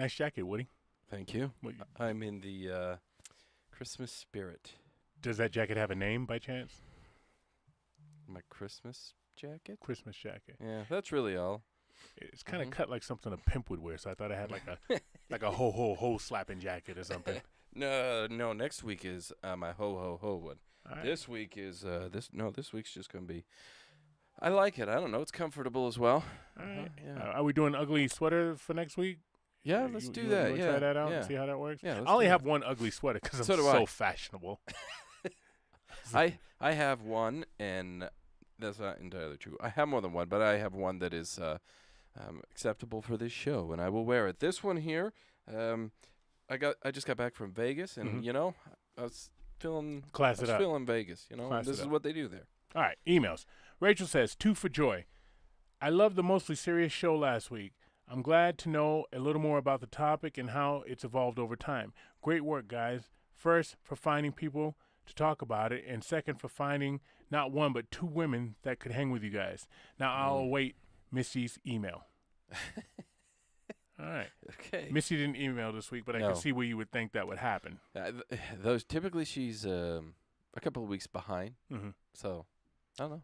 Nice jacket, Woody. Thank you. What, I'm in the Christmas spirit. does that jacket have a name by chance? My Christmas jacket? Christmas jacket. Yeah, that's really all. It's kind of cut like something a pimp would wear, so I thought I had like a ho slapping jacket or something. No. Next week is my ho one. Right. This week is this week's just gonna be. I like it. I don't know. It's comfortable as well. All right. Yeah. Are we doing ugly sweater for next week? Yeah, let's do that. You Yeah. try that out Yeah. and see how that works. Yeah, let's I only do have one ugly sweater because I'm So do so I. fashionable. I have one, and that's not entirely true. I have more than one, but I have one that is acceptable for this show, and I will wear it. This one here, I just got back from Vegas, and I was feeling Vegas. Class this it is up. what they do there. All right, emails. Rachel says, 2 for joy. I loved the mostly serious show last week. I'm glad to know a little more about the topic and how it's evolved over time. Great work, guys. First, for finding people to talk about it, and second, for finding not one but 2 women that could hang with you guys. Now, I'll await Missy's email. All right. Okay. Missy didn't email this week, but I No. can see where you would think that would happen. Those typically she's a couple of weeks behind, Mm-hmm. so I don't know.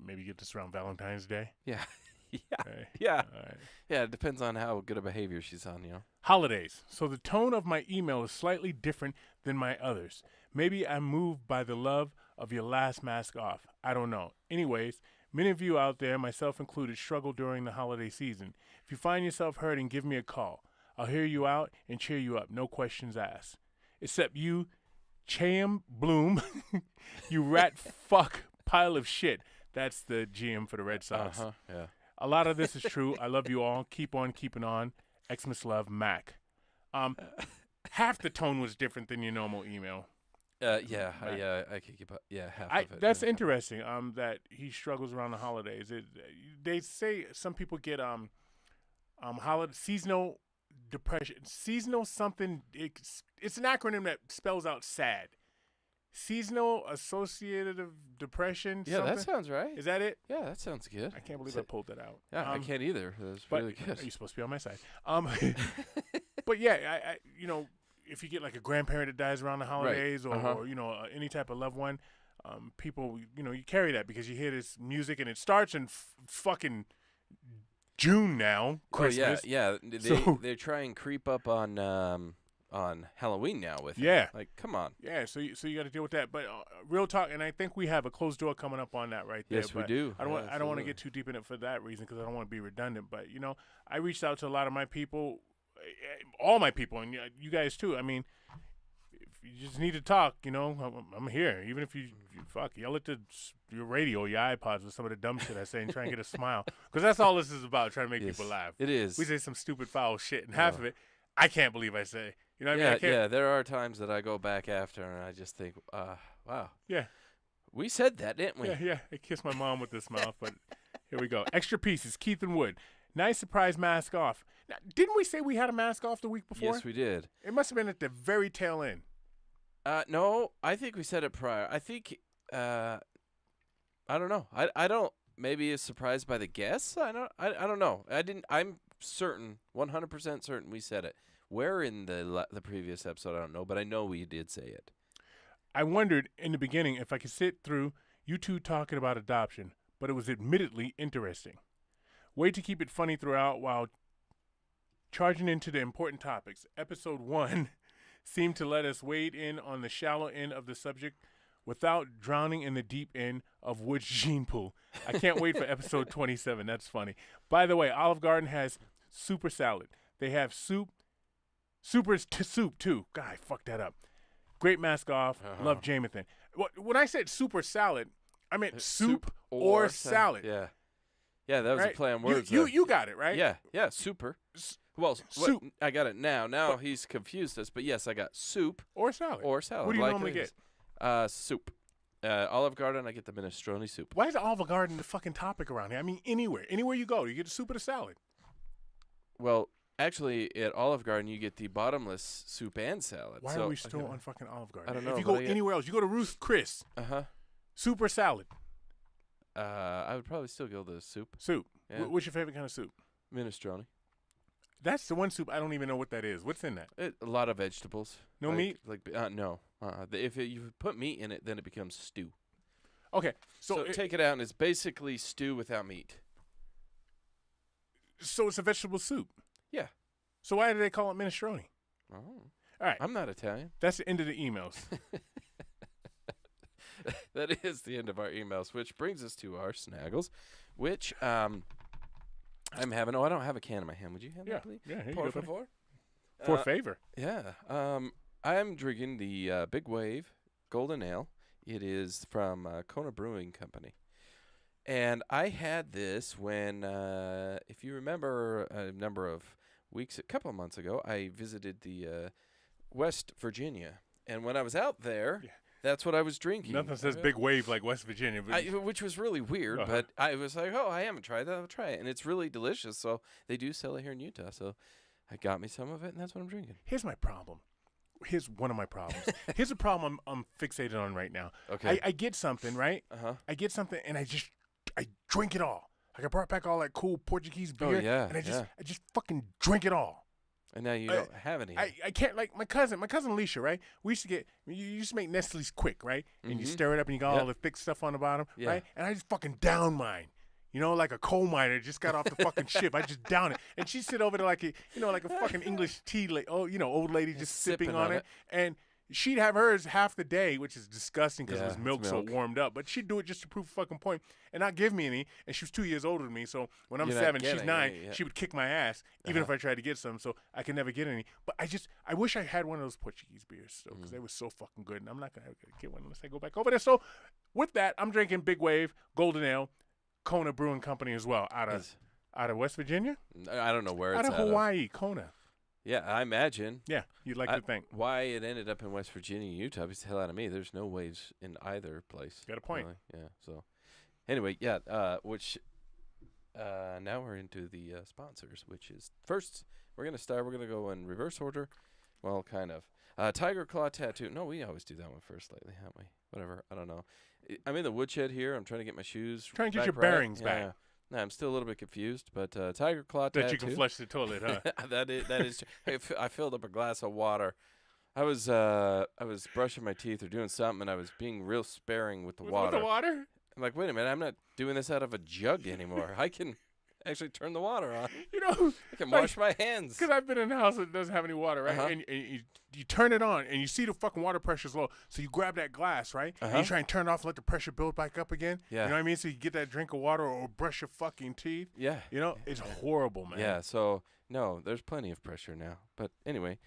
Maybe get this around Valentine's Day. Yeah. Right. Yeah. All right. Yeah, it depends on how good a behavior she's on, Holidays. So the tone of my email is slightly different than my others. Maybe I'm moved by the love of your last mask off. I don't know. Anyways, many of you out there, myself included, struggle during the holiday season. If you find yourself hurting, give me a call. I'll hear you out and cheer you up. No questions asked. Except you, Chaim Bloom, you rat fuck pile of shit. That's the GM for the Red Sox. Yeah. A lot of this is true. I love you all. Keep on keeping on. Xmas love, Mac. Half the tone was different than your normal email. I can keep up. Yeah, half of it. That's interesting. That he struggles around the holidays. They say some people get holiday seasonal depression, seasonal something. It's an acronym that spells out sad. Seasonal associative depression. Yeah, something? that sounds right. Is that it? Yeah, that sounds good. I can't believe I pulled that out. Yeah, I can't either. That's But really good. you're supposed to be on my side. But yeah, I if you get like a grandparent that dies around the holidays or any type of loved one, people, you carry that because you hear this music and it starts in fucking June now, Christmas. Oh, yeah. They try and creep up on Halloween now with it. Like, come on. Yeah, so you got to deal with that. But real talk, and I think we have a closed door coming up on that right there. Yes, we do. I don't want to get too deep in it for that reason because I don't want to be redundant. But I reached out to a lot of my people, all my people, and you guys too. I mean, if you just need to talk, I'm here. Even if you yell at your radio, your iPods with some of the dumb shit I say and try and get a smile, because that's all this is about, trying to make people laugh. It is. We say some stupid foul shit, and half of it I can't believe I say. You know what I mean? Yeah, there are times that I go back after and I just think, wow. Yeah. We said that, didn't we? Yeah. I kissed my mom with this mouth, but here we go. Extra pieces, Keith and Wood. Nice surprise mask off. Now, didn't we say we had a mask off the week before? Yes, we did. It must have been at the very tail end. No, I think we said it prior. I think, I don't know. I don't, maybe is surprised by the guests? I don't know. I'm certain, 100% certain we said it. Where in the previous episode, I don't know, but I know we did say it. I wondered in the beginning if I could sit through you two talking about adoption, but it was admittedly interesting. Way to keep it funny throughout while charging into the important topics. Episode 1 seemed to let us wade in on the shallow end of the subject without drowning in the deep end of Wood's gene pool. I can't wait for episode 27. That's funny. By the way, Olive Garden has super salad. They have soup. Super soup, too. God, I fucked that up. Great mask off. Love Jamathan. When I said super salad, I meant soup or salad. Yeah. Yeah, that was a play on words. You got it, right? Yeah, super. Well, soup. I got it now. Now he's confused us, but yes, I got soup. Or salad. Or salad. What do you normally get? Soup. Olive Garden, I get the minestrone soup. Why is Olive Garden the fucking topic around here? I mean, anywhere. Anywhere you go, you get a soup or a salad. Well, actually, at Olive Garden, you get the bottomless soup and salad. Why are we still on fucking Olive Garden? I don't know. If you go anywhere else, you go to Ruth Chris. Soup or salad? I would probably still go the soup. Soup. Yeah. What's your favorite kind of soup? Minestrone. That's the one soup I don't even know what that is. What's in that? A lot of vegetables. No meat? No. If you put meat in it, then it becomes stew. Okay. So take it out, and it's basically stew without meat. So it's a vegetable soup? Yeah. So why do they call it minestrone? Oh. All right. I'm not Italian. That's the end of the emails. That is the end of our emails, which brings us to our snaggles, which I'm having. Oh, I don't have a can in my hand. Would you have that, please? Yeah, here Por you go. favor. For favor. Yeah. I'm drinking the Big Wave Golden Ale. It is from Kona Brewing Company. And I had this when, if you remember a couple of months ago, I visited the West Virginia. And when I was out there, that's what I was drinking. Nothing says Big Wave like West Virginia. Which was really weird, but I was like, oh, I haven't tried that. I'll try it. And it's really delicious. So they do sell it here in Utah. So I got me some of it, and that's what I'm drinking. Here's my problem. Here's one of my problems. Here's a problem I'm fixated on right now. Okay. I get something, right? I get something, and I drink it all. Like I brought back all that cool Portuguese beer. Oh, yeah. And I just fucking drink it all. And now you don't have any. I can't, like my cousin Alicia, right? We used to make Nestle's quick, right? And you stir it up and you got all the thick stuff on the bottom, right? And I just fucking down mine. You know, like a coal miner just got off the fucking ship. I just down it. And she'd sit over there like a fucking English tea old lady just sipping on it. And she'd have hers half the day, which is disgusting because it was milk, so it warmed up. But she'd do it just to prove a fucking point and not give me any. And she was 2 years older than me, so when I'm 7, she's 9, she would kick my ass, even if I tried to get some. So I could never get any. But I wish I had one of those Portuguese beers, because they were so fucking good. And I'm not going to get one unless I go back over there. So with that, I'm drinking Big Wave Golden Ale, Kona Brewing Company as well, out of West Virginia? I don't know where it's out of Hawaii, Kona. Yeah, I imagine. Yeah, you'd like to think. Why it ended up in West Virginia, Utah, beats the hell out of me. There's no waves in either place. Got a point. Really. Yeah. So, anyway, now we're into the sponsors, which is first we're gonna go in reverse order. Well, kind of. Tiger Claw Tattoo. No, we always do that one first lately, haven't we? Whatever. I don't know. I'm in the woodshed here. I'm trying to get my shoes. Trying to get your bearings back. Yeah. No, I'm still a little bit confused, but Tiger Claw Tattoo. That you can flush the toilet, huh? that is. I filled up a glass of water. I was brushing my teeth or doing something, and I was being real sparing with the water. With the water? I'm like, wait a minute, I'm not doing this out of a jug anymore. I can actually turn the water on. I can wash my hands. Because I've been in a house that doesn't have any water, right? And you turn it on, and you see the fucking water pressure's low. So you grab that glass, right? And you try and turn it off and let the pressure build back up again. Yeah. You know what I mean? So you get that drink of water or brush your fucking teeth. Yeah. It's horrible, man. Yeah, so, no, there's plenty of pressure now. But anyway,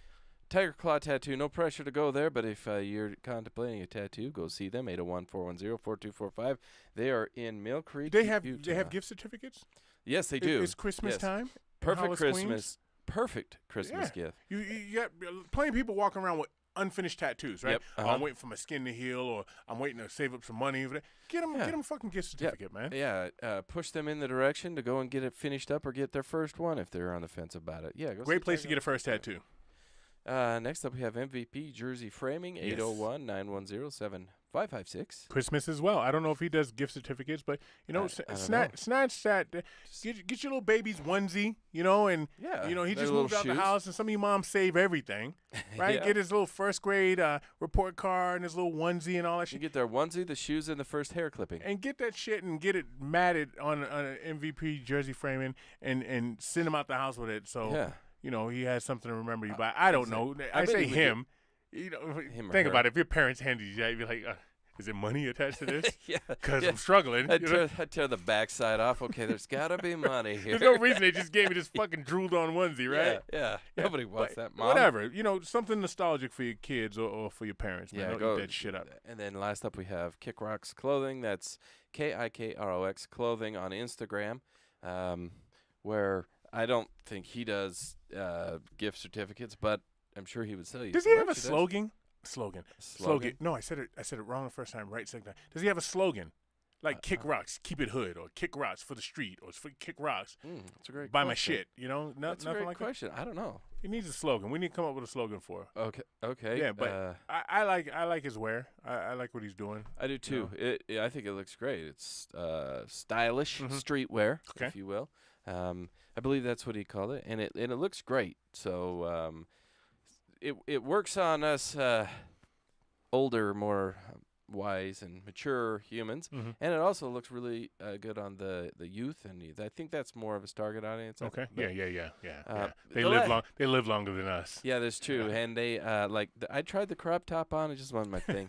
Tiger Claw Tattoo, no pressure to go there. But if you're contemplating a tattoo, go see them, 801-410-4245. They are in Mill Creek, They have gift certificates? Yes, they do. It's Christmas time. Perfect Christmas. Perfect Christmas gift. You got plenty of people walking around with unfinished tattoos, right? Yep. Oh, I'm waiting for my skin to heal, or I'm waiting to save up some money. Get them a fucking gift certificate, man. Yeah, push them in the direction to go and get it finished up or get their first one if they're on the fence about it. Yeah, great place to get a first tattoo. Next up, we have MVP Jersey Framing, 801-910-7556. Christmas as well. I don't know if he does gift certificates, but, snatch that. Get your little baby's onesie, and, he just moved out the house, and some of you moms save everything, right? Get his little first grade report card and his little onesie and all that shit. You get their onesie, the shoes, and the first hair clipping. And get that shit and get it matted on an MVP Jersey Framing and send him out the house with it. So, he has something to remember you by. I don't know. I say him. Think about it. If your parents handed you that, you'd be like, is it money attached to this? Because I'm struggling. I'd tear the backside off. Okay, there's got to be money here. There's no reason they just gave me this fucking drooled on onesie, right? Yeah. Nobody wants that, Mom. Whatever. Something nostalgic for your kids or for your parents, man. Don't eat that shit up. And then last up we have Kick Rocks Clothing. That's KIKROX Clothing on Instagram, where I don't think he does gift certificates, but I'm sure he would sell you. Does he have a slogan? Slogan. No, I said it wrong the first time. Right, second time. Does he have a slogan? Like Kick Rocks, keep it hood, or Kick Rocks for the street, or for Kick Rocks. That's a great buy question. my shit. That's nothing a great like question. That? I don't know. He needs a slogan. We need to come up with a slogan for it. Okay. Yeah, but I like his wear. I like what he's doing. I do too. I think it looks great. It's stylish streetwear, if you will. I believe that's what he called it, and it looks great. So it works on us older, more wise and mature humans, and it also looks really good on the youth, and I think that's more of a target audience. Okay. Yeah. They the live la- long. They live longer than us. Yeah, that's true. Yeah. And they I tried the crop top on; it just wasn't my thing.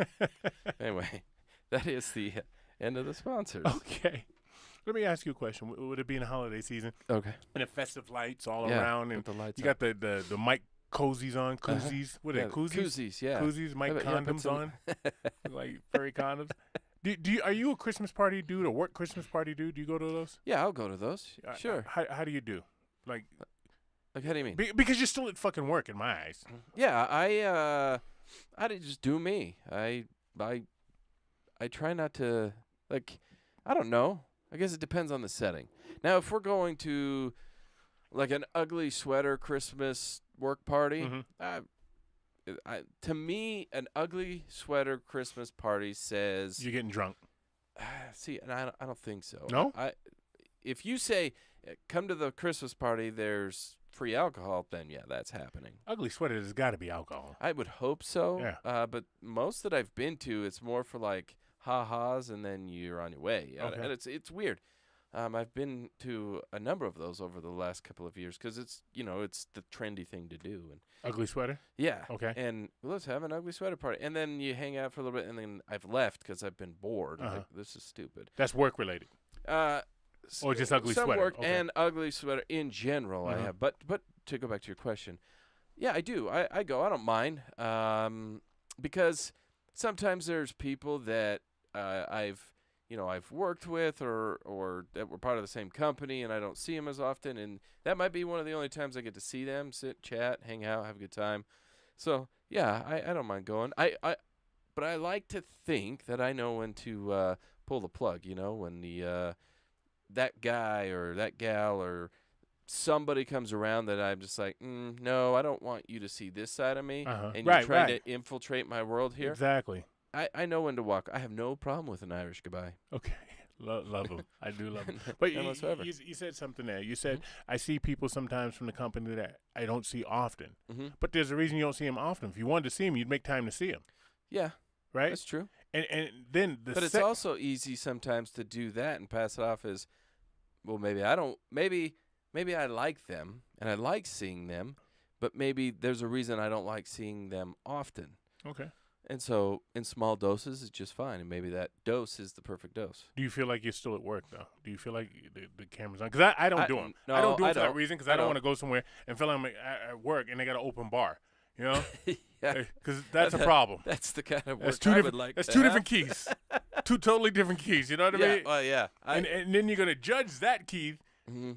Anyway, that is the end of the sponsors. Okay. Let me ask you a question. Would it be in the holiday season? Okay. And the festive lights all Yeah, around, and with the lights you got the mic cozies on, koozies. What are Yeah, they, koozies? Koozies, yeah. Koozies, mic Yeah, put condoms some- on, like furry condoms. Are you a Christmas party dude, a work Christmas party dude? Do you go to those? Yeah, I'll go to those. Sure. How do you do? Like How do you mean? because you're still at fucking work in my eyes. Yeah, I just do me. I try not to, like, I don't know. I guess it depends on the setting. Now, if we're going to like an ugly sweater Christmas work party, to me, an ugly sweater Christmas party says You're getting drunk. see, and I don't think so. No? If you say come to the Christmas party, there's free alcohol, then yeah, that's happening. Ugly sweater. There's got to be alcohol. I would hope so. Yeah. But most that I've been to, it's more for like ha-has, and then you're on your way. Okay. And it's weird. I've been to a number of those over the last couple of years because it's the trendy thing to do. And Ugly sweater. yeah. Okay. And let's have an ugly sweater party, and then you hang out for a little bit, and then I've left because I've been bored. Like, this is stupid. That's work related. Or just ugly some sweater. work Okay. and ugly sweater in general. I have, but to go back to your question, yeah, I do. I go. I don't mind, because sometimes there's people that I've worked with or that were part of the same company, and I don't see them as often, and that might be one of the only times I get to see them, sit, chat, hang out, have a good time. So yeah, I don't mind going. But I like to think that I know when to pull the plug. When the that guy or that gal or somebody comes around that I'm just like, no, I don't want you to see this side of me, and you're trying to infiltrate my world here. Exactly. I know when to walk. I have no problem with an Irish goodbye. Okay. Love them. I do love them. But None whatsoever. you said something there. You said, I see people sometimes from the company that I don't see often. But there's a reason you don't see them often. If you wanted to see them, you'd make time to see them. Yeah, right? that's true. And then But it's also easy sometimes to do that and pass it off as, well, maybe I don't. Maybe I like them and I like seeing them, but maybe there's a reason I don't like seeing them often. Okay. And so in small doses, it's just fine. And maybe that dose is the perfect dose. Do you feel like you're still at work, though? Do you feel like the camera's on? Because I don't do them. No, I don't do I it for that don't. reason because I don't want to go somewhere and feel like I'm at work and they got an open bar. You know? Yeah. Because that's a problem. That's the kind of work That's two I different. would like That's to two have. different keys. Two totally different keys. You know what I Yeah, mean? well, yeah. And then you're gonna judge that Keith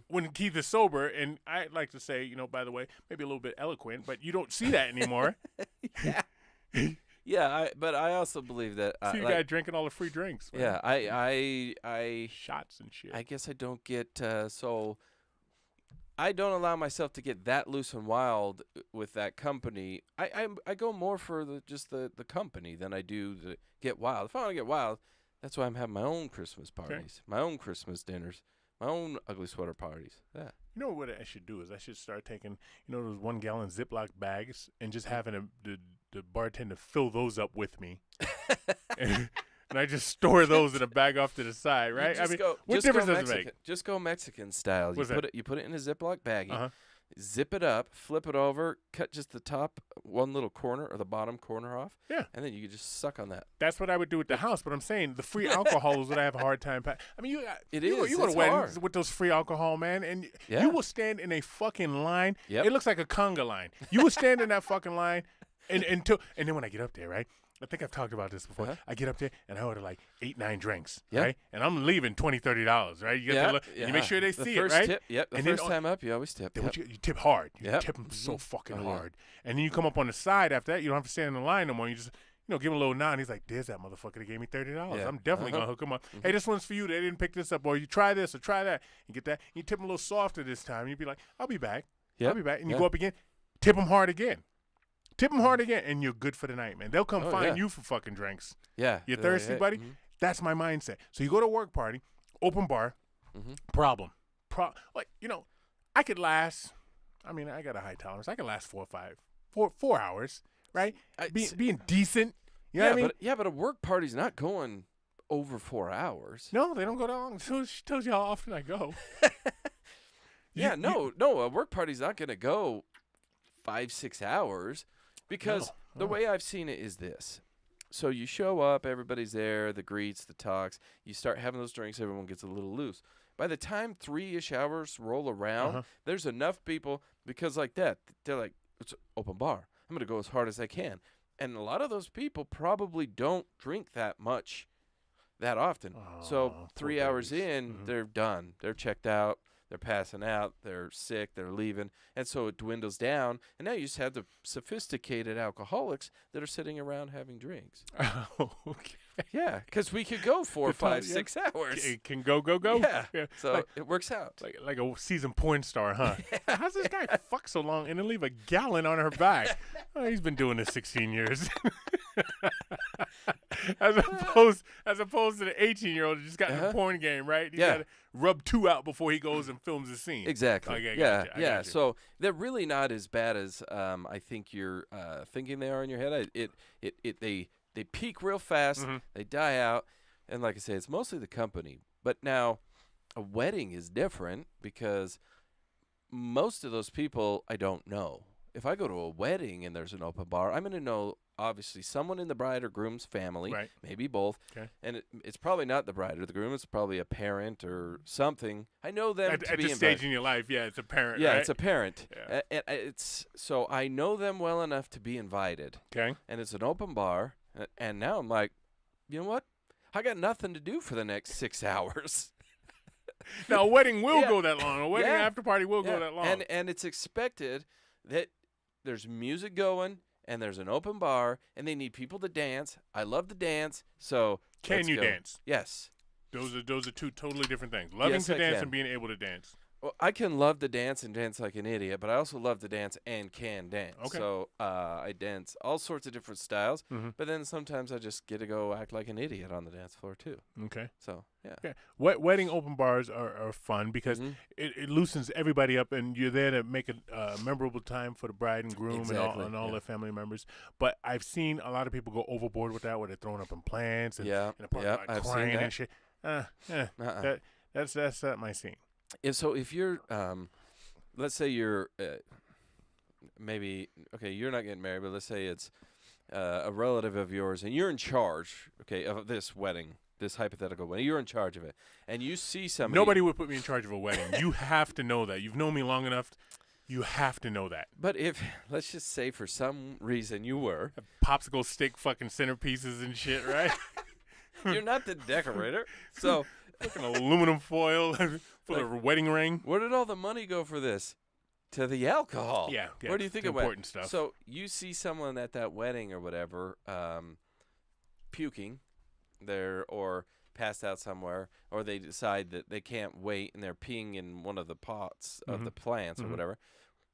when Keith is sober. And I like to say, by the way, maybe a little bit eloquent, but you don't see that anymore. Yeah. Yeah, but I also believe that. See the guy drinking all the free drinks. Man. Yeah, I shots and shit. I guess I don't get so. I don't allow myself to get that loose and wild with that company. I go more for the company than I do the get wild. If I want to get wild, that's why I'm having my own Christmas parties, my own Christmas dinners, my own ugly sweater parties. Yeah. You know what I should do is I should start taking those 1 gallon Ziploc bags and just having the bartender fill those up with me. And I just store those in a bag off to the side, right? What difference does it make? Just go Mexican style. You put it in a Ziploc baggie, zip it up, flip it over, cut just the top one little corner or the bottom corner off. Yeah. And then you can just suck on that. That's what I would do at the house, but I'm saying the free alcohol is what I have a hard time. I mean, you go to It's weddings hard. with those free alcohol, man, and Yeah. you will stand in a fucking line. Yep. It looks like a conga line. You will stand in that fucking line, and then when I get up there, right? I think I've talked about this before. I get up there and I order like 8-9 drinks, right? And I'm leaving $20, $30, right? You get and you make sure they see it, right? Tip, yep. The first time up, you always tip. Then Yep. you tip hard. You Yep. tip them so fucking Oh, yeah. hard. And then you come up on the side after that. You don't have to stand in the line no more. You just, give him a little nod. And he's like, there's that motherfucker that gave me $30. Yeah. I'm definitely going to hook him up. Hey, this one's for you. They didn't pick this up. Or you try this or try that. You get that. You tip him a little softer this time. You'd be like, I'll be back. Yep. I'll be back. And you Yeah. go up again. Tip him hard again. Tip them hard again, and you're good for the night, man. They'll come find you for fucking drinks. Yeah. You thirsty, buddy? That's my mindset. So you go to a work party, open bar, problem. like, I could last. I mean, I got a high tolerance. I could last 4 hours, right? Being decent. You know what I mean? But a work party's not going over 4 hours. No, they don't go that long. So she tells you how often I go. No, a work party's not going to go 5-6 hours because the way I've seen it is this. So you show up, everybody's there, the greets, the talks. You start having those drinks, everyone gets a little loose. By the time 3-ish hours roll around, there's enough people because like that, they're like, it's an open bar. I'm going to go as hard as I can. And a lot of those people probably don't drink that much that often. So 3 hours in, they're done. They're checked out. They're passing out. They're sick. They're leaving. And so it dwindles down. And now you just have the sophisticated alcoholics that are sitting around having drinks. Oh, okay. Yeah, because we could go 4, 5, 6 hours. It can go. Yeah. So it works out. Like a seasoned porn star, huh? How's this guy fuck so long and then leave a gallon on her back? Oh, he's been doing this 16 years. as opposed to the 18-year-old who just got in the porn game, right? He's got to rub 2 out before he goes and films a scene. Exactly. Okay, yeah. Gotcha. So they're really not as bad as I think you're thinking they are in your head. They peak real fast, they die out, and like I say, it's mostly the company. But now, a wedding is different because most of those people I don't know. If I go to a wedding and there's an open bar, I'm going to know, obviously, someone in the bride or groom's family, maybe both, and it's probably not the bride or the groom. It's probably a parent or something. I know them at be this invited. stage in your life. Yeah, it's a parent. Yeah, right? it's a parent. Yeah. And so I know them well enough to be invited. Okay. And it's an open bar. And now I'm like, you know what? I got nothing to do for the next 6 hours. Now, a wedding will go that long. A wedding after party will go that long. And it's expected that there's music going and there's an open bar and they need people to dance. I love to dance, so can you dance? Yes. Those are two totally different things. Loving to dance and being able to dance. Well, I can love to dance and dance like an idiot, but I also love to dance and can dance. Okay. So I dance all sorts of different styles, but then sometimes I just get to go act like an idiot on the dance floor too. Okay. So, yeah. Okay. Wedding open bars are fun because it loosens everybody up, and you're there to make a memorable time for the bride and groom and all their family members. But I've seen a lot of people go overboard with that, where they're throwing up in plants and the parking lot I've crying seen that. and shit. That's not my scene. If you're, let's say you're maybe, okay, you're not getting married, but let's say it's a relative of yours and you're in charge, of this wedding, this hypothetical wedding. You're in charge of it. And you see somebody. Nobody would put me in charge of a wedding. You have to know that. You've known me long enough. You have to know that. But if, let's just say for some reason you were. Popsicle stick fucking centerpieces and shit, right? You're not the decorator. So. Fucking aluminum foil for the wedding ring. Where did all the money go for this? To the alcohol. Yeah. Where do you think it went? Important stuff. So you see someone at that wedding or whatever puking there or passed out somewhere, or they decide that they can't wait and they're peeing in one of the pots of the plants or whatever.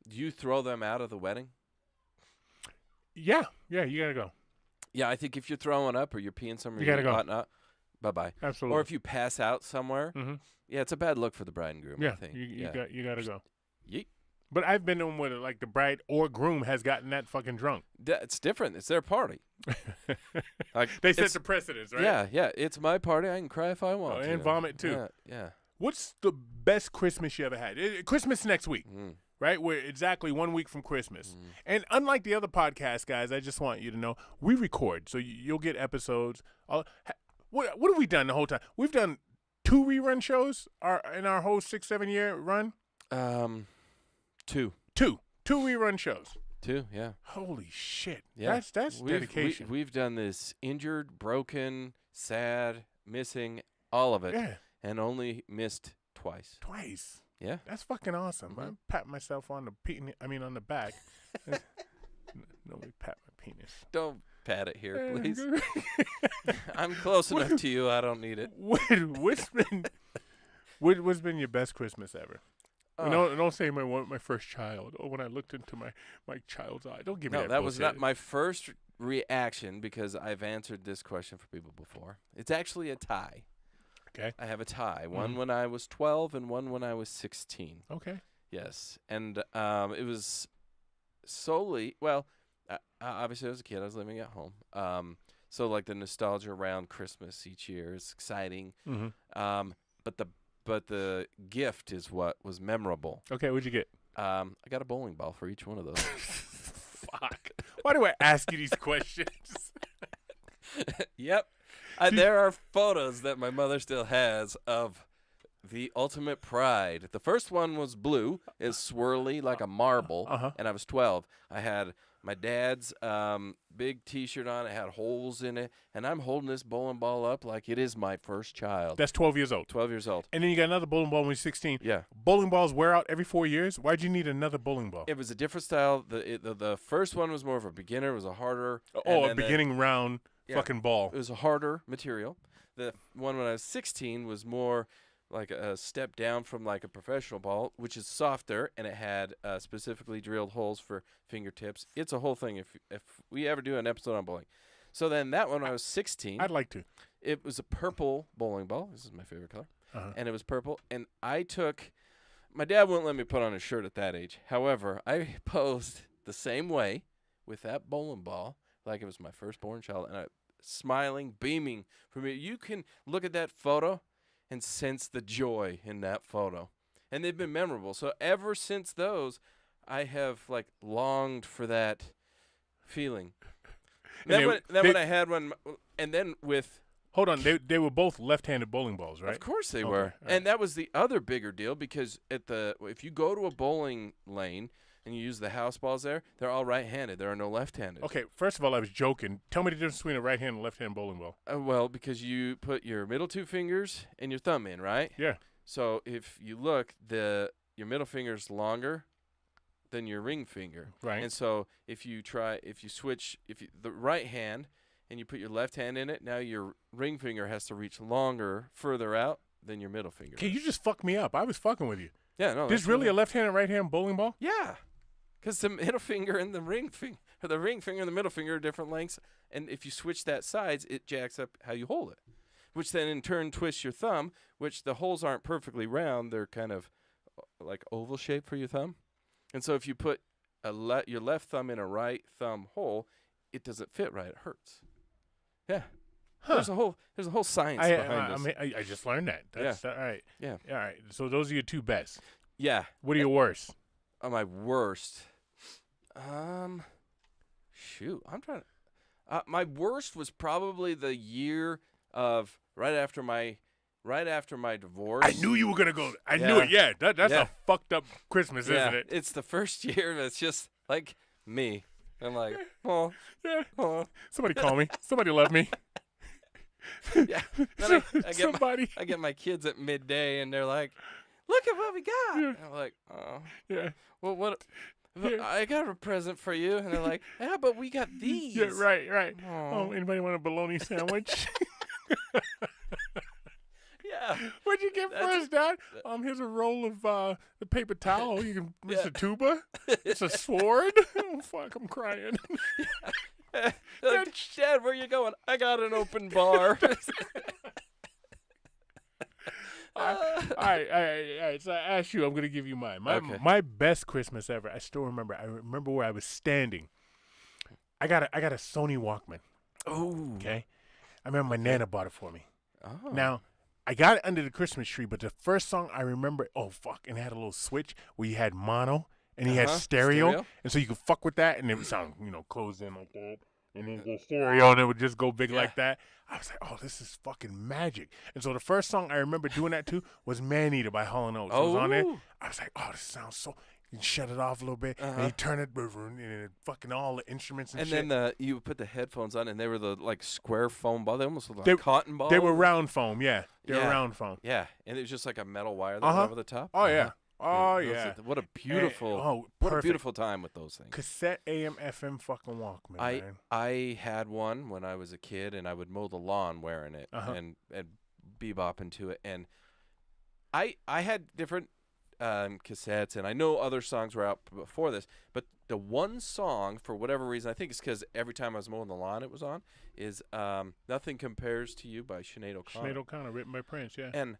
Do you throw them out of the wedding? Yeah, you gotta go. Yeah, I think if you're throwing up or you're peeing somewhere, you gotta go. Whatnot, bye-bye. Absolutely. Or if you pass out somewhere, it's a bad look for the bride and groom, I think. You gotta go. Yeet. But I've been in where like the bride or groom has gotten that fucking drunk. It's different. It's their party. Like they set the precedence, right? Yeah. It's my party. I can cry if I want to. And vomit too. Yeah. What's the best Christmas you ever had? Christmas next week, right? We're exactly 1 week from Christmas. And unlike the other podcast guys, I just want you to know we record, so you'll get episodes. What have we done the whole time? We've done 2 rerun shows in our whole 6-7 year run. 2 rerun shows. 2, yeah. Holy shit. Yeah. That's dedication. We've done this injured, broken, sad, missing, all of it. Yeah. And only missed twice. Yeah. That's fucking awesome. I pat myself on the back. Nobody pat my penis. Don't pat it here, please. I'm close enough to you. I don't need it. What's been your best Christmas ever? Don't say my first child or when I looked into my child's eye. Don't give me that. No, that was not my first reaction because I've answered this question for people before. It's actually a tie. Okay. I have a tie. One when I was 12 and one when I was 16. Okay. Yes. And it was solely, well, obviously I was a kid. I was living at home. So like the nostalgia around Christmas each year is exciting. Mm-hmm. But the gift is what was memorable. Okay, what'd you get? I got a bowling ball for each one of those. Fuck. Why do I ask you these questions? Yep. There are photos that my mother still has of the ultimate pride. The first one was blue. It's swirly like a marble, and I was 12. I had my dad's big T-shirt on. It had holes in it, and I'm holding this bowling ball up like it is my first child. That's 12 years old. 12 years old. And then you got another bowling ball when you're 16. Yeah. Bowling balls wear out every 4 years. Why'd you need another bowling ball? It was a different style. The first one was more of a beginner. It was a harder. A beginning round fucking ball. It was a harder material. The one when I was 16 was more like a step down from like a professional ball, which is softer, and it had specifically drilled holes for fingertips. It's a whole thing if we ever do an episode on bowling. So then that one when I was 16. I'd like to. It was a purple bowling ball. This is my favorite color. And it was purple. And my dad wouldn't let me put on a shirt at that age. However, I posed the same way with that bowling ball like it was my firstborn child, and smiling, beaming for me. You can look at that photo and sense the joy in that photo. And they've been memorable. So ever since those, I have like longed for that feeling. When I had one, and then with... Hold on, they were both left-handed bowling balls, right? Of course they were. Right. And that was the other bigger deal because if you go to a bowling lane and you use the house balls there, they're all right-handed. There are no left-handed. Okay, first of all, I was joking. Tell me the difference between a right-hand and left-hand bowling ball. Well, because you put your middle two fingers and your thumb in, right? Yeah. So if you look, your middle finger is longer than your ring finger. Right. And so if you switch the right hand and you put your left hand in it, now your ring finger has to reach further out than your middle finger. Okay, you just fucked me up. I was fucking with you. Yeah, no. There's really a left-hand and right-hand bowling ball? Yeah. Because the middle finger and the ring finger, and the middle finger are different lengths. And if you switch that sides, it jacks up how you hold it, which then in turn twists your thumb, which the holes aren't perfectly round. They're kind of like oval shape for your thumb. And so if you put your left thumb in a right thumb hole, it doesn't fit right. It hurts. Yeah. Huh. There's a whole science behind this. I just learned that. That's all right. Yeah. All right. So those are your two best. Yeah. What are your worst? My worst. Shoot. I'm trying to. My worst was probably the year of right after my divorce. I knew you were gonna go. I knew it. Yeah. That's a fucked up Christmas, isn't it? It's the first year that's just like me. I'm like, oh, yeah. Oh. Somebody call me. Somebody love me. Yeah. Then I get my kids at midday, and they're like, "Look at what we got." Yeah. And I'm like, "Oh, yeah. Well, what? Yeah. I got a present for you." And they're like, "Yeah, but we got these." Yeah. Right. Oh, anybody want a bologna sandwich? Yeah. What'd you get first, Dad? Here's a roll of the paper towel. You can. It's a tuba. It's a sword. Oh fuck! I'm crying. Like, Dad, where you going? I got an open bar. All right. So I asked you, I'm going to give you mine. My best Christmas ever. I still remember. I remember where I was standing. I got a Sony Walkman. Oh. Okay. I remember my Nana bought it for me. Oh. Now, I got it under the Christmas tree, but the first song I remember, and it had a little switch where you had mono and you had stereo, and so you could fuck with that, and it would sound, closed in like that. And then go stereo, and it would just go big like that. I was like, oh, this is fucking magic. And so the first song I remember doing that to was Man Eater by Hall & Oates. It was on there. I was like, oh, this sounds so... You shut it off a little bit, and you turn it, and fucking all the instruments and shit. And then you put the headphones on, and they were the, square foam ball. They almost looked like cotton balls. They were round foam, yeah. They were round foam. Yeah, and it was just like a metal wire that went over the top. Oh, yeah. Oh, yeah. What a beautiful what a beautiful time with those things. Cassette AM FM fucking Walkman, man. I had one when I was a kid, and I would mow the lawn wearing it and bebopping to it. And I had different cassettes, and I know other songs were out before this, but the one song, for whatever reason, I think it's because every time I was mowing the lawn it was on, is Nothing Compares to You by Sinead O'Connor. Sinead O'Connor, written by Prince, yeah. And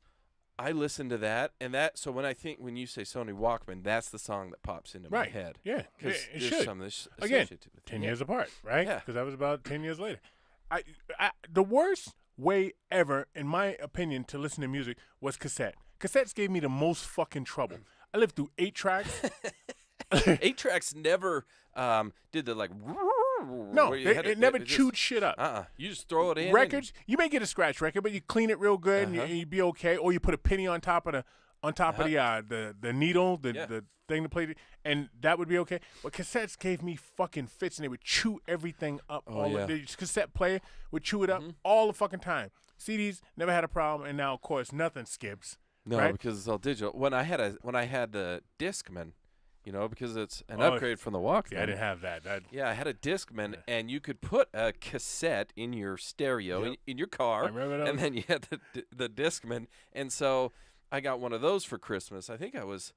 I listened to that, so when you say Sony Walkman, that's the song that pops into my head. Yeah, because it should. Again, 10 years apart, right? Yeah. Because that was about 10 years later. The worst way ever, in my opinion, to listen to music was cassette. Cassettes gave me the most fucking trouble. I lived through 8 tracks. 8 tracks never did the like. No, it never chewed shit up. You just throw it in. Records, you may get a scratch record, but you clean it real good and you'd be okay. Or you put a penny on top of the needle, the thing to play it, and that would be okay. But cassettes gave me fucking fits, and they would chew everything up. The cassette player would chew it up all the fucking time. CDs never had a problem, and now of course nothing skips. No, right? Because it's all digital. When I had the Discman, because it's an upgrade from the Walkman. Yeah, I didn't have that. I had a Discman, and you could put a cassette in your stereo in your car, and then you had the Discman. And so I got one of those for Christmas. I think I was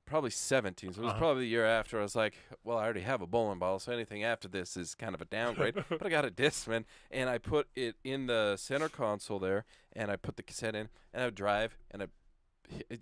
probably 17, so it was probably the year after. I was like, well, I already have a bowling ball, so anything after this is kind of a downgrade. But I got a Discman, and I put it in the center console there, and I put the cassette in, and I would drive, and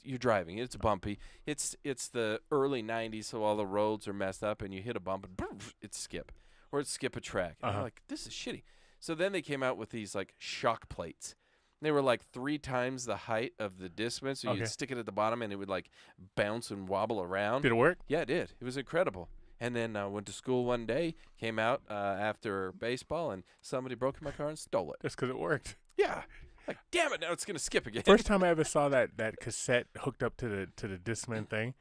you're driving. It's bumpy. It's the early 90s, so all the roads are messed up, and you hit a bump, and it's skip. Or it's skip a track. And I'm like, this is shitty. So then they came out with these, like, shock plates. They were, like, 3 times the height of the Discman, so you'd stick it at the bottom, and it would, like, bounce and wobble around. Did it work? Yeah, it did. It was incredible. And then I went to school one day, came out after baseball, and somebody broke in my car and stole it. That's because it worked. Yeah. Like, damn it, now it's going to skip again. First time I ever saw that cassette hooked up to the Discman thing,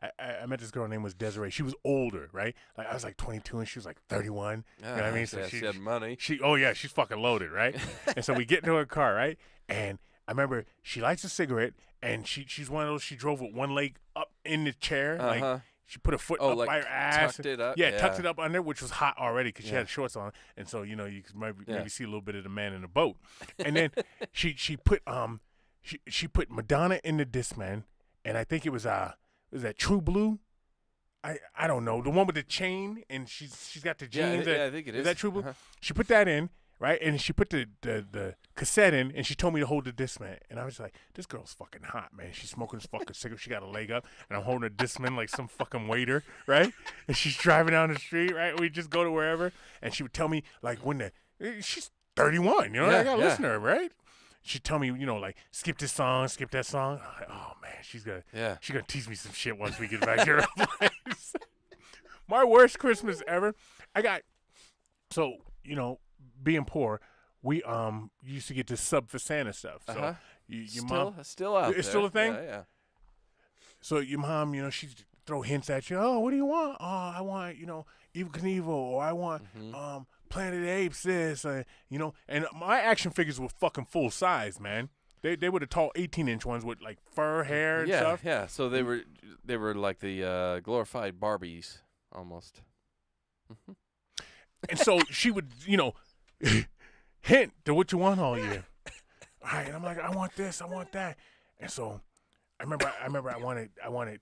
I met this girl named was Desiree. She was older, right? Like I was like 22 and she was like 31. You know what I mean? So she had money. She's fucking loaded, right? And so we get into her car, right? And I remember she lights a cigarette and she's one of those, she drove with one leg up in the chair, like she put her foot up by her ass. Tucked it up? Yeah, tucked it up under, which was hot already because she had shorts on. And so, you could maybe see a little bit of the man in the boat. And then she put Madonna in the Discman, and I think it was that True Blue? I don't know. The one with the chain, and she's got the jeans. Yeah, I think it is. Is that True Blue? She put that in, right? And she put the cassette in, and she told me to hold the Discman. And I was like, this girl's fucking hot, man. She's smoking this fucking cigarette. She got a leg up, and I'm holding a Discman like some fucking waiter, right? And she's driving down the street, right? We just go to wherever, and she would tell me, like, she's 31, I got to listen to her, right? She'd tell me, like, skip this song, skip that song. I'm like, oh, man, she's going to teach me some shit once we get back to her place. My worst Christmas ever. Being poor, we used to get this Sub for Santa stuff. So your mom still out there. It's still a thing? Yeah. So your mom, she'd throw hints at you. Oh, what do you want? Oh, I want, Evel Knievel, or I want Planet of the Apes this, and my action figures were fucking full size, man. They were the tall 18-inch ones with like fur hair and stuff. Yeah. So they were like the glorified Barbies almost. And so she would, hint to what you want all year. All right, and I'm like, I want this, I want that, and so I remember I wanted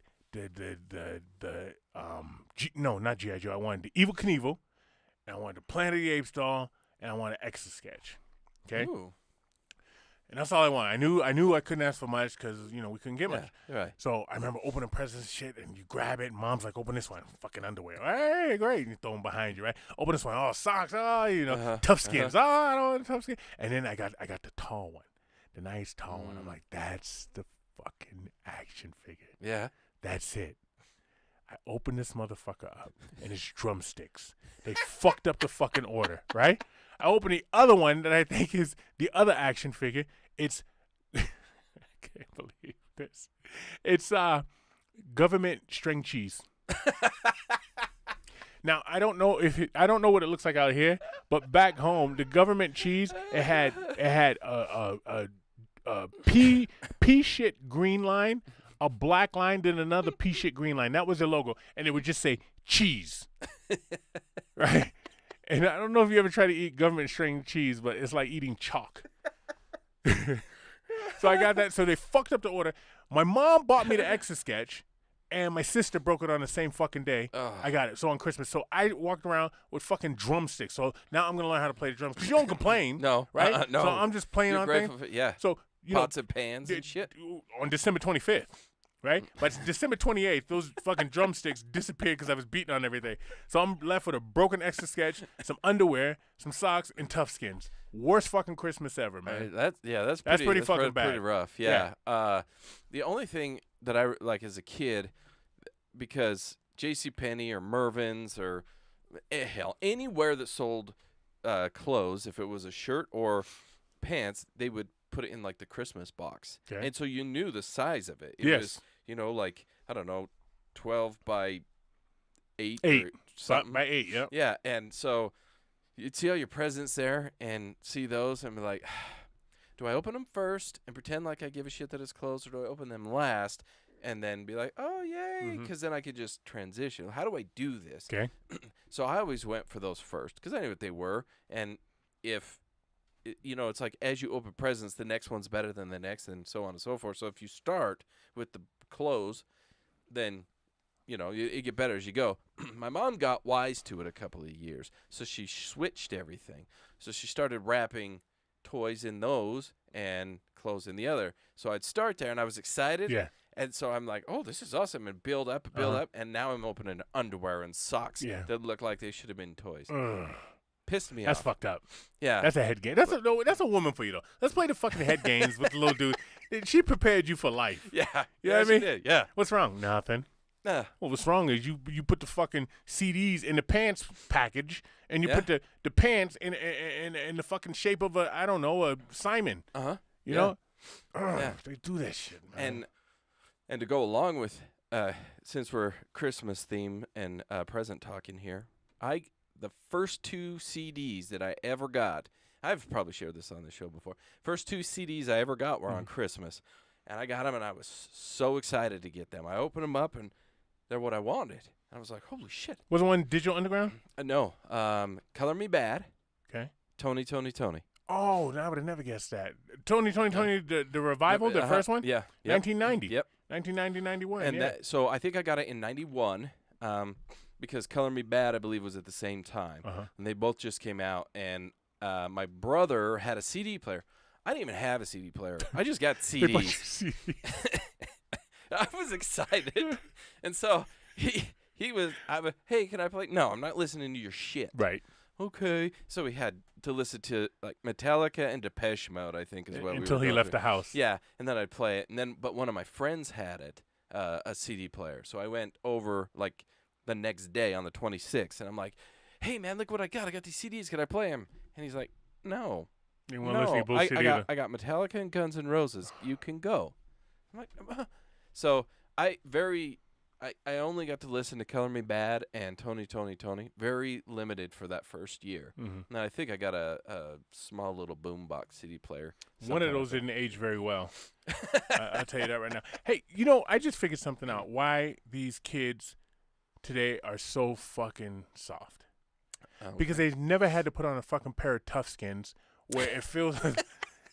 not G.I. Joe. I wanted the Evel Knievel, and I wanted the Planet of the Apes doll, and I wanted Etch-a-Sketch. Okay. Ooh. And that's all I wanted. I knew I couldn't ask for much because, we couldn't get much. Right. So I remember opening presents and shit, and you grab it, and Mom's like, open this one. Fucking underwear. Hey, great. And you throw them behind you, right? Open this one. Oh, socks. Oh, tough skins. Oh, I don't want tough skin. And then I got the tall one, the nice tall one. I'm like, that's the fucking action figure. Yeah. That's it. I opened this motherfucker up, and it's drumsticks. They fucked up the fucking order, right? I open the other one that I think is the other action figure. It's I can't believe this. It's government string cheese. Now I don't know what it looks like out here, but back home the government cheese it had a pea shit green line, a black line, then another pea shit green line. That was the logo, and it would just say cheese, right? And I don't know if you ever try to eat government string cheese, but it's like eating chalk. So So I got that. So they fucked up the order. My mom bought me the Etch-a-Sketch, and my sister broke it on the same fucking day. I got it. So on Christmas. So I walked around with fucking drumsticks. So now I'm going to learn how to play the drums. Because you don't complain. No. Right? No. So I'm just playing You're on grateful things. for, yeah. So, pots and pans and shit. On December 25th. Right? But December 28th, those fucking drumsticks disappeared because I was beating on everything. So I'm left with a broken Etch-a-Sketch, some underwear, some socks, and Tough Skins. Worst fucking Christmas ever, man. That's pretty fucking bad. Pretty rough. Yeah. The only thing that I like as a kid, because JCPenney or Mervyn's or hell, anywhere that sold clothes, if it was a shirt or pants, they would put it in like the Christmas box. Okay. And so you knew the size of it. It Yes. was, like, I don't know, 12 by 8 8. or something. By 8, yep. Yeah, and so you'd see all your presents there and see those and be like, do I open them first and pretend like I give a shit that it's closed, or do I open them last and then be like, oh, yay, because then I could just transition. How do I do this? Okay. So I always went for those first because I knew what they were, and if it's like as you open presents, the next one's better than the next, and so on and so forth. So if you start with the clothes, then you get better as you go. My mom got wise to it a couple of years, so she switched everything. So she started wrapping toys in those and clothes in the other. So I'd start there, and I was excited. Yeah. And so I'm like, oh, this is awesome, and build up, and now I'm opening underwear and socks that look like they should have been toys. Pissed me That's off. fucked up. Yeah. That's a head game. That's a woman for you, though. Let's play the fucking head games with the little dude. She prepared you for life. Yeah. You know what I mean? She did. Yeah. What's wrong? Nothing. Nah. Well, what's wrong is you put the fucking CDs in the pants package, and you put the pants in the fucking shape of a Simon. Uh-huh. You know? They do that shit, man. And to go along with, since we're Christmas theme and present talking here, the first 2 CDs that I ever got, I've probably shared this on the show before. First 2 CDs I ever got were on Christmas, and I got them, and I was so excited to get them. I opened them up, and they're what I wanted. I was like, holy shit. Was it one Digital Underground? No. Color Me Bad. Okay. Tony. Oh, I would have never guessed that. Tony, the revival, the first one? Yeah. 1990. Yep. 1990, 91. And so I think I got it in 91. Because Color Me Bad, I believe, was at the same time. And they both just came out. And my brother had a CD player. I didn't even have a CD player. I just got CDs. I was excited. And so he was, hey, can I play? No, I'm not listening to your shit. Right. Okay. So we had to listen to like Metallica and Depeche Mode, I think, is what until he left the house. Yeah. And then I'd play it. But one of my friends had it, a CD player. So I went over like the next day on the 26th, and I'm like, hey, man, look what I got. I got these CDs. Can I play them? And he's like, no. You won't listen to your bullshit either. I got Metallica and Guns N' Roses. You can go. I'm like, so I only got to listen to Color Me Bad and Tony. Very limited for that first year. And I think I got a small little boombox CD player. One of those didn't age very well. I'll tell you that right now. Hey, I just figured something out. Why these kids today are so fucking soft. Okay. Because they've never had to put on a fucking pair of Tough Skins where it feels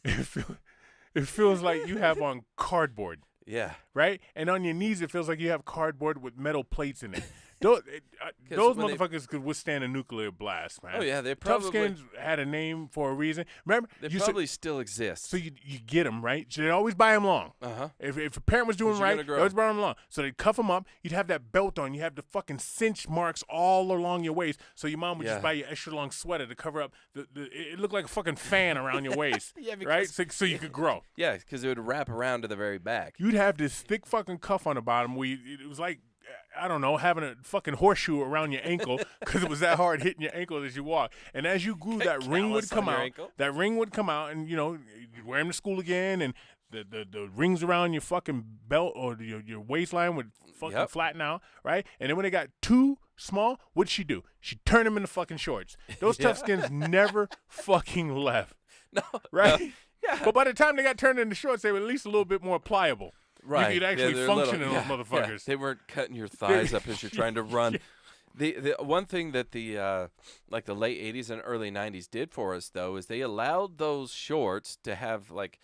it feels like you have on cardboard. Yeah. Right? And on your knees, it feels like you have cardboard with metal plates in it. Those motherfuckers could withstand a nuclear blast, man. Oh, yeah. They probably... Tough Skins had a name for a reason. Remember? They probably still exist. So you get them, right? So they always buy them long. If a parent was doing right, they always buy them long. So they'd cuff them up. You'd have that belt on. You have the fucking cinch marks all along your waist. So your mom would just buy you extra long sweater to cover up. It looked like a fucking fan around your waist. Right? So you could grow. Yeah, because it would wrap around to the very back. You'd have this thick fucking cuff on the bottom where it was like, I don't know, having a fucking horseshoe around your ankle because it was that hard hitting your ankle as you walk. And as you grew, that ring would come out. That ring would come out, and you'd wear them to school again, and the rings around your fucking belt or your waistline would fucking flatten out, right? And then when they got too small, what'd she do? She'd turn them into fucking shorts. Those Tough Skins never fucking left. No. Right? Yeah. But by the time they got turned into shorts, they were at least a little bit more pliable. Right. You could actually function in those motherfuckers. Yeah. They weren't cutting your thighs up as you're trying to run. The one thing that the late 80s and early 90s did for us, though, is they allowed those shorts to have, like,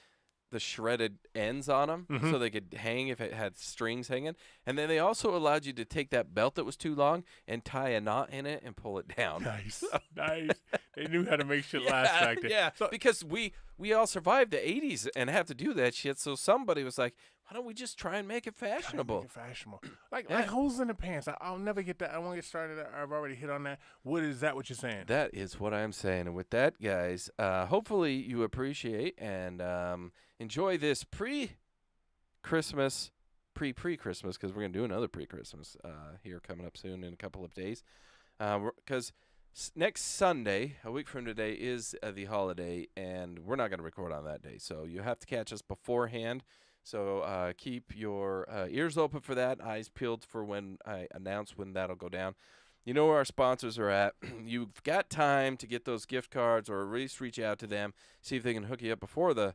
the shredded ends on them Mhm. so they could hang if it had strings hanging. And then they also allowed you to take that belt that was too long and tie a knot in it and pull it down. Nice, nice. They knew how to make shit last back then. Yeah, So, because we all survived the 80s and have to do that shit. So somebody was like, why don't we just try and make it fashionable? Make it fashionable. Like Yeah. holes in the pants. I'll never get that. I won't get started. I've already hit on that. What is that? What you're saying? That is what I'm saying. And with that, guys, hopefully you appreciate and enjoy this pre-Christmas, pre-Christmas, because we're going to do another pre-Christmas here coming up soon in a couple of days. Because next Sunday, a week from today, is the holiday, and we're not going to record on that day. So you have to catch us beforehand. So keep your ears open for that, eyes peeled for when I announce when that'll go down. You know where our sponsors are at. You've got time to get those gift cards or at least reach out to them, see if they can hook you up before the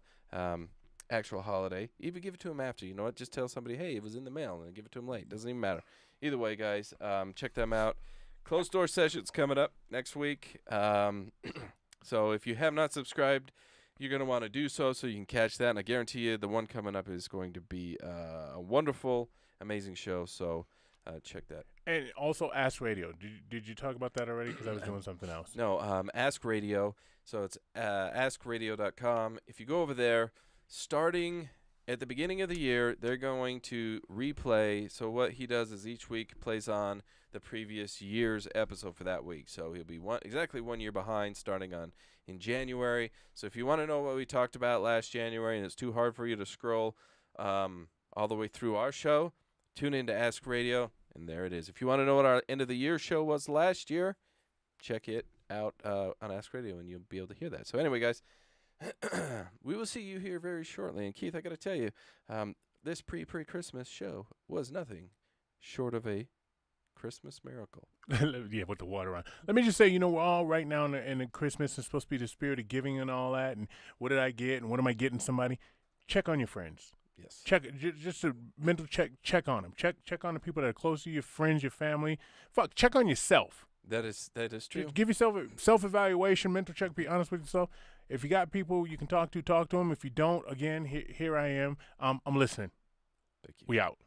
actual holiday. Even give it to them after. You know what? Just tell somebody, hey, it was in the mail, and then give it to them late. Doesn't even matter. Either way, guys, check them out. Closed door sessions coming up next week. So if you have not subscribed, you're going to want to do so you can catch that. And I guarantee you the one coming up is going to be a wonderful, amazing show. So check that. And also Ask Radio. Did you talk about that already? Because I was doing something else. No, Ask Radio. So it's askradio.com. If you go over there, starting at the beginning of the year, they're going to replay. So what he does is each week plays on the previous year's episode for that week. So he'll be exactly 1 year behind starting in January. So if you want to know what we talked about last January and it's too hard for you to scroll all the way through our show, tune into Ask Radio, and there it is. If you want to know what our end of the year show was last year, check it out on Ask Radio, and you'll be able to hear that. So anyway, guys, we will see you here very shortly. And Keith, I got to tell you, this pre-Christmas show was nothing short of a Christmas miracle. Yeah, with the water on. Let me just say, we're all right now in the Christmas. It's supposed to be the spirit of giving and all that. And what did I get? And what am I getting somebody? Check on your friends. Yes. Check just a mental check. Check on them. Check on the people that are close to you, your friends, your family. Check on yourself. That is true. Give yourself a self-evaluation, mental check. Be honest with yourself. If you got people you can talk to them. If you don't, again, here I am. I'm listening. Thank you. We out.